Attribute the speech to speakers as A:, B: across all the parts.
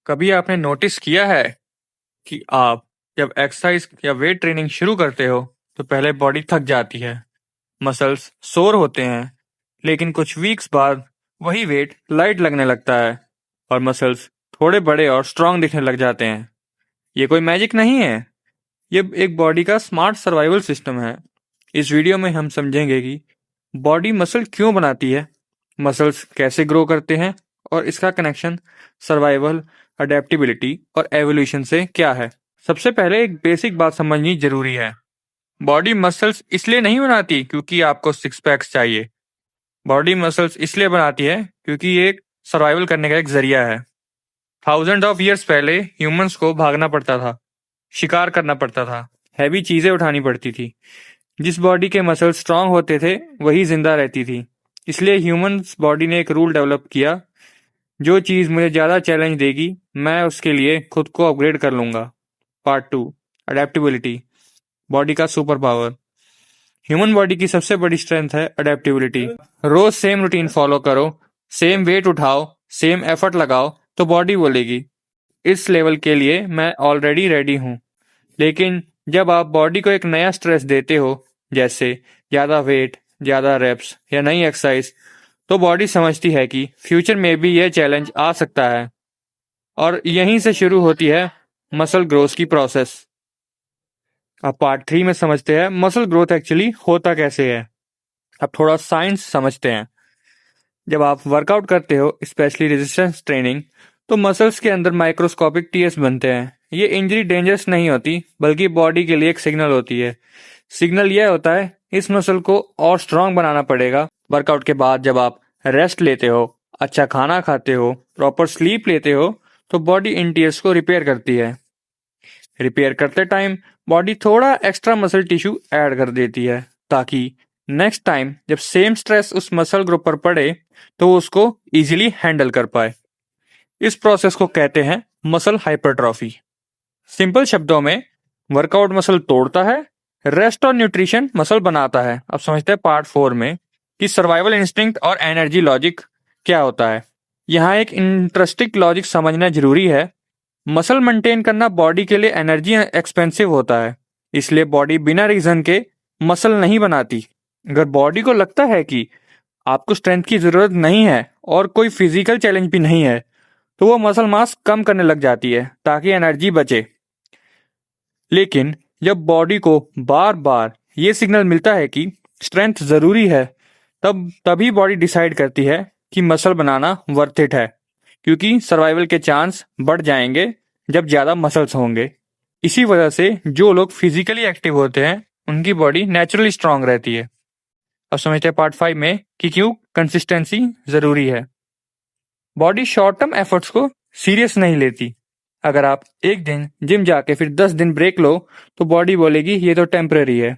A: कभी आपने नोटिस किया है कि आप जब एक्सरसाइज या वेट ट्रेनिंग शुरू करते हो तो पहले बॉडी थक जाती है, मसल्स सोर होते हैं, लेकिन कुछ वीक्स बाद वही वेट लाइट लगने लगता है और मसल्स थोड़े बड़े और स्ट्रांग दिखने लग जाते हैं। ये कोई मैजिक नहीं है, ये एक बॉडी का स्मार्ट सर्वाइवल सिस्टम है। इस वीडियो में हम समझेंगे कि बॉडी मसल क्यों बनाती है, मसल्स कैसे ग्रो करते हैं और इसका कनेक्शन सर्वाइवल, अडेप्टिबिलिटी और एवोल्यूशन से क्या है। सबसे पहले एक बेसिक बात समझनी जरूरी है। बॉडी मसल्स इसलिए नहीं बनाती क्योंकि आपको सिक्स पैक्स चाहिए। बॉडी मसल्स इसलिए बनाती है क्योंकि ये एक सर्वाइवल करने का एक जरिया है। थाउजेंड ऑफ ईयर्स पहले ह्यूमंस को भागना पड़ता था, शिकार करना पड़ता था, हैवी चीजें उठानी पड़ती थी। जिस बॉडी के मसल स्ट्रांग होते थे वही जिंदा रहती थी। इसलिए ह्यूमंस बॉडी ने एक रूल डेवलप किया, जो चीज मुझे ज्यादा चैलेंज देगी मैं उसके लिए खुद को अपग्रेड कर लूंगा। पार्ट 2, अडेप्टिबिलिटी, बॉडी का सुपर पावर। ह्यूमन बॉडी की सबसे बड़ी स्ट्रेंथ है अडेप्टिबिलिटी। रोज सेम रूटीन फॉलो करो, सेम वेट उठाओ, सेम एफर्ट लगाओ तो बॉडी बोलेगी इस लेवल के लिए मैं ऑलरेडी रेडी हूँ। लेकिन जब आप बॉडी को एक नया स्ट्रेस देते हो, जैसे ज़्यादा वेट, ज़्यादा रेप्स या नई एक्सरसाइज, तो बॉडी समझती है कि फ्यूचर में भी यह चैलेंज आ सकता है। और यहीं से शुरू होती है मसल ग्रोथ की प्रोसेस। अब पार्ट 3 में समझते हैं मसल ग्रोथ एक्चुअली होता कैसे है। अब थोड़ा साइंस समझते हैं। जब आप वर्कआउट करते हो, स्पेशली रेजिस्टेंस ट्रेनिंग, तो मसल्स के अंदर माइक्रोस्कोपिक टीएस बनते हैं। ये इंजरी डेंजरस नहीं होती, बल्कि बॉडी के लिए एक सिग्नल होती है। सिग्नल यह होता है इस मसल को और स्ट्रांग बनाना पड़ेगा। वर्कआउट के बाद जब आप रेस्ट लेते हो, अच्छा खाना खाते हो, प्रॉपर स्लीप लेते हो, तो बॉडी इन टीएस को रिपेयर करती है। रिपेयर करते टाइम बॉडी थोड़ा एक्स्ट्रा मसल टिश्यू ऐड कर देती है, ताकि नेक्स्ट टाइम जब सेम स्ट्रेस उस मसल ग्रुप पर पड़े तो वो उसको इजीली हैंडल कर पाए। इस प्रोसेस को कहते हैं मसल हाइपरट्रॉफी। सिंपल शब्दों में, वर्कआउट मसल तोड़ता है, रेस्ट और न्यूट्रिशन मसल बनाता है। अब समझते हैं पार्ट 4 में कि सर्वाइवल इंस्टिंक्ट और एनर्जी लॉजिक क्या होता है। यहाँ एक इंटरेस्टिंग लॉजिक समझना जरूरी है। मसल मेंटेन करना बॉडी के लिए एनर्जी एक्सपेंसिव होता है, इसलिए बॉडी बिना रीजन के मसल नहीं बनाती। अगर बॉडी को लगता है कि आपको स्ट्रेंथ की जरूरत नहीं है और कोई फिजिकल चैलेंज भी नहीं है, तो वो मसल मास कम करने लग जाती है ताकि एनर्जी बचे। लेकिन जब बॉडी को बार बार ये सिग्नल मिलता है कि स्ट्रेंथ जरूरी है, तभी बॉडी डिसाइड करती है कि मसल बनाना वर्थ इट है, क्योंकि सर्वाइवल के चांस बढ़ जाएंगे जब ज्यादा मसल्स होंगे। इसी वजह से जो लोग फिजिकली एक्टिव होते हैं उनकी बॉडी नेचुरली स्ट्रांग रहती है। अब समझते हैं पार्ट 5 में कि क्यों कंसिस्टेंसी जरूरी है। बॉडी शॉर्ट टर्म एफर्ट्स को सीरियस नहीं लेती। अगर आप एक दिन जिम जाके फिर 10 दिन ब्रेक लो तो बॉडी बोलेगी ये तो टेम्पररी है।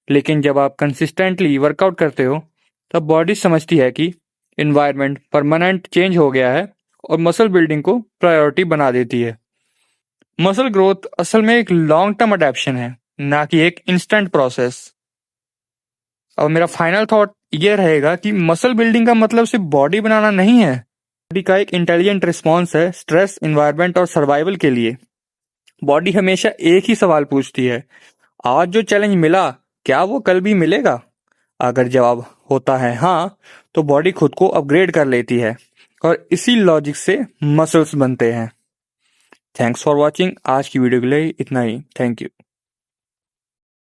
A: लेकिन जब आप कंसिस्टेंटली वर्कआउट करते हो, तब बॉडी समझती है कि इन्वायरमेंट परमानेंट चेंज हो गया है और मसल बिल्डिंग को प्रायोरिटी बना देती है। मसल ग्रोथ असल में एक लॉन्ग टर्म अडेप्शन है, ना कि एक इंस्टेंट प्रोसेस। अब मेरा फाइनल थॉट ये रहेगा कि मसल बिल्डिंग का मतलब सिर्फ बॉडी बनाना नहीं है। बॉडी का एक इंटेलिजेंट रिस्पॉन्स है स्ट्रेस, इन्वायरमेंट और सर्वाइवल के लिए। बॉडी हमेशा एक ही सवाल पूछती है, आज जो चैलेंज मिला क्या वो कल भी मिलेगा? अगर जवाब होता है हाँ, तो बॉडी खुद को अपग्रेड कर लेती है और इसी लॉजिक से मसल्स बनते हैं। Thanks for watching. आज की वीडियो के लिए इतना ही। Thank you.